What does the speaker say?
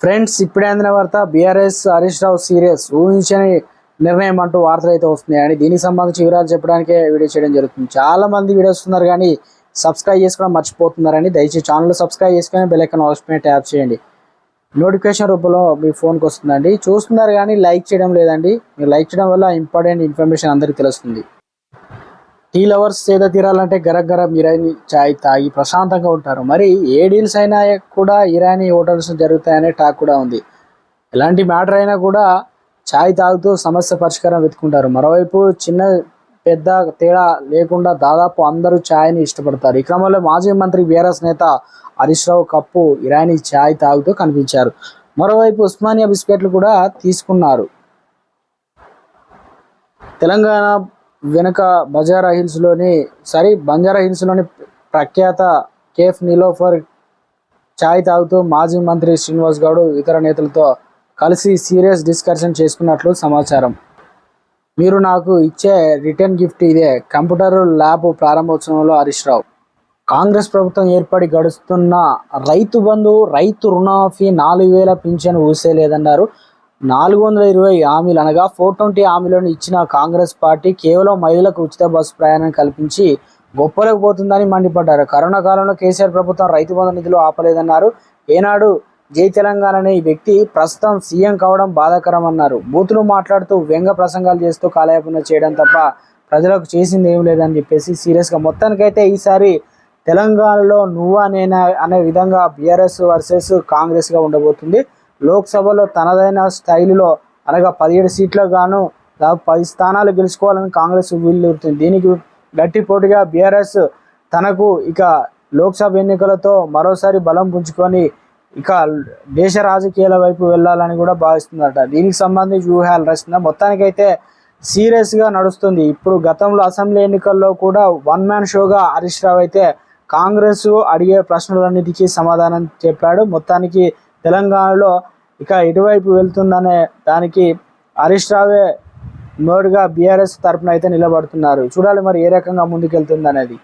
Friends, ఇప్పుడే అందిన వార్త. బీఆర్ఎస్ హరీష్ రావు సీరియస్, ఊహించని నిర్ణయం అంటూ వార్తలు అయితే వస్తున్నాయని దీనికి సంబంధించి వివరాలు చెప్పడానికే వీడియో చేయడం జరుగుతుంది. చాలా మంది వీడియోస్ వస్తున్నారు కానీ సబ్స్క్రైబ్ చేసుకోవడం మర్చిపోతున్నారని దయచేసి ఛానల్ సబ్స్క్రైబ్ చేసుకొని బెల్ ఐకాన్ ఆల్ పైన ట్యాప్ చేయండి. నోటిఫికేషన్ రూపంలో మీ ఫోన్కి వస్తుందండి. చూస్తున్నారు కానీ లైక్ చేయడం లేదండి. మీరు లైక్ చేయడం వల్ల ఇంపార్టెంట్ ఇన్ఫర్మేషన్ అందరికీ తెలుస్తుంది. టీ లవర్స్ సేద తీరాలంటే గరం ఇరానీ చాయ్ తాగి ప్రశాంతంగా ఉంటారు. మరి ఏ డీల్స్ అయినా కూడా ఇరానీ హోటల్స్ జరుగుతాయనే టాక్ కూడా ఉంది. ఎలాంటి మ్యాటర్ అయినా కూడా చాయ్ తాగుతూ సమస్య పరిష్కారం వెతుకుంటారు. మరోవైపు చిన్న పెద్ద తేడా లేకుండా దాదాపు అందరూ ఛాయ్ని ఇష్టపడతారు. ఈ క్రమంలో మాజీ మంత్రి బీఆర్ఎస్ నేత హరీష్ రావు కప్పు ఇరానీ ఛాయ్ తాగుతూ కనిపించారు. మరోవైపు ఉస్మానియా బిస్కెట్లు కూడా తీసుకున్నారు. తెలంగాణ వెనుక బంజారా హిల్స్లోని ప్రఖ్యాత కేఫ్ నీలోఫర్ ఛాయ్ తాగుతూ మాజీ మంత్రి శ్రీనివాస్ గౌడ్ ఇతర నేతలతో కలిసి సీరియస్ డిస్కషన్ చేసుకున్నట్లు సమాచారం. మీరు నాకు ఇచ్చే రిటర్న్ గిఫ్ట్ ఇదే. Computer lab ప్రారంభోత్సవంలో Harish Rao. కాంగ్రెస్ ప్రభుత్వం ఏర్పడి గడుస్తున్న రైతు బంధు, రైతు రుణమాఫీ, 4,000 పింఛను ఊసేలేదన్నారు. 420 హామీలు అనగా 420 హామీలను ఇచ్చిన కాంగ్రెస్ పార్టీ కేవలం మహిళలకు ఉచిత బస్సు ప్రయాణం కల్పించి గొప్పలకు పోతుందని మండిపడ్డారు. కరోనా కాలంలో కేసీఆర్ ప్రభుత్వం రైతు బంధు నిధులు ఆపలేదన్నారు. ఏనాడు జై తెలంగాణ అనే ఈ వ్యక్తి ప్రస్తుతం సీఎం కావడం బాధాకరం అన్నారు. బూతులు మాట్లాడుతూ వ్యంగ్య ప్రసంగాలు చేస్తూ కాలయాపన చేయడం తప్ప ప్రజలకు చేసింది ఏం లేదని చెప్పేసి సీరియస్గా మొత్తానికైతే ఈసారి తెలంగాణలో నువ్వా నేనా అనే విధంగా బీఆర్ఎస్ వర్సెస్ కాంగ్రెస్గా ఉండబోతుంది. లోక్సభలో తనదైన స్టైలులో అనగా 17 సీట్లకు గాను దాదాపు 10 స్థానాలు గెలుచుకోవాలని కాంగ్రెస్ వీలుతుంది. దీనికి గట్టి పోటీగా బీఆర్ఎస్ తనకు ఇక లోక్సభ ఎన్నికలతో మరోసారి బలం పుంజుకొని ఇక దేశ రాజకీయాల వైపు వెళ్ళాలని కూడా భావిస్తుందట. దీనికి సంబంధించి వ్యూహాలు రచన మొత్తానికైతే సీరియస్గా నడుస్తుంది. ఇప్పుడు గతంలో అసెంబ్లీ ఎన్నికల్లో కూడా వన్ మ్యాన్ షోగా హరీష్ రావు అయితే కాంగ్రెస్ అడిగే ప్రశ్నలన్నిటికీ సమాధానం చెప్పాడు. మొత్తానికి తెలంగాణలో ఇక ఎటువైపు వెళ్తుందనే దానికి హరీష్ రావే మోడ్గా బీఆర్ఎస్ తరఫున అయితే నిలబడుతున్నారు. చూడాలి మరి ఏ రకంగా ముందుకెళ్తుంది అనేది.